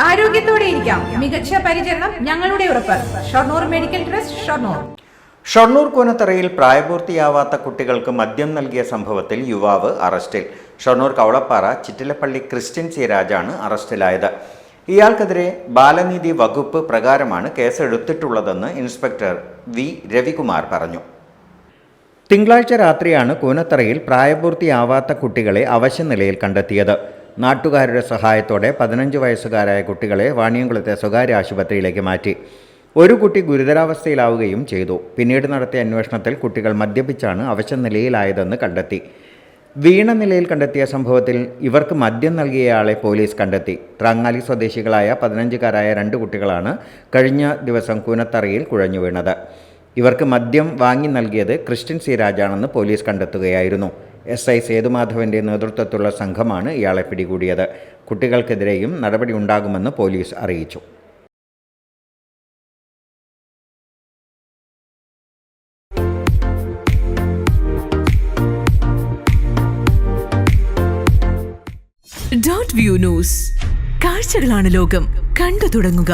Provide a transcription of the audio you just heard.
ആരോഗ്യത്തോടെ ഇരിക്കാം. മികച്ച പരിചരണം ഞങ്ങളുടെ ഉറപ്പ്. Shoranur medical trust, Shoranur. ഷൊർണൂർ കൂനത്തറയിൽ പ്രായപൂർത്തിയാവാത്ത കുട്ടികൾക്ക് മദ്യം നൽകിയ സംഭവത്തിൽ യുവാവ് അറസ്റ്റിൽ. ഷൊർണൂർ കവളപ്പാറ ചിറ്റിലപ്പള്ളി ക്രിസ്ത്യൻ സി രാജാണ് അറസ്റ്റിലായത്. ഇയാൾക്കെതിരെ ബാലനീതി വകുപ്പ് പ്രകാരമാണ് കേസെടുത്തിട്ടുള്ളതെന്ന് ഇൻസ്പെക്ടർ വി രവികുമാർ പറഞ്ഞു. തിങ്കളാഴ്ച രാത്രിയാണ് കൂനത്തറയിൽ പ്രായപൂർത്തിയാവാത്ത കുട്ടികളെ അവശനിലയിൽ കണ്ടെത്തിയത്. നാട്ടുകാരുടെ സഹായത്തോടെ 15 വയസ്സുകാരായ കുട്ടികളെ വാണിയംകുളത്തെ സ്വകാര്യ ആശുപത്രിയിലേക്ക് മാറ്റി. ഒരു കുട്ടി ഗുരുതരാവസ്ഥയിലാവുകയും ചെയ്തു. പിന്നീട് നടത്തിയ അന്വേഷണത്തിൽ കുട്ടികൾ മദ്യപിച്ചാണ് അവശനിലയിലായതെന്ന് കണ്ടെത്തി. വീണ നിലയിൽ കണ്ടെത്തിയ സംഭവത്തിൽ ഇവർക്ക് മദ്യം നൽകിയയാളെ പോലീസ് കണ്ടെത്തി. ട്രാങ്ങാലി സ്വദേശികളായ 15കാരായ 2 കുട്ടികളാണ് കഴിഞ്ഞ ദിവസം കൂനത്തറയിൽ കുഴഞ്ഞു വീണത്. ഇവർക്ക് മദ്യം വാങ്ങി നൽകിയത് ക്രിസ്ത്യൻ സി രാജാണെന്ന് പോലീസ് കണ്ടെത്തുകയായിരുന്നു. SI സേതുമാധവന്റെ നേതൃത്വത്തിലുള്ള സംഘമാണ് ഇയാളെ പിടികൂടിയത്. കുട്ടികൾക്കെതിരെയും നടപടി ഉണ്ടാകുമെന്ന് പോലീസ് അറിയിച്ചു. .view news. കാഴ്ചകളാണ് ലോകം. കണ്ടു തുടങ്ങുക.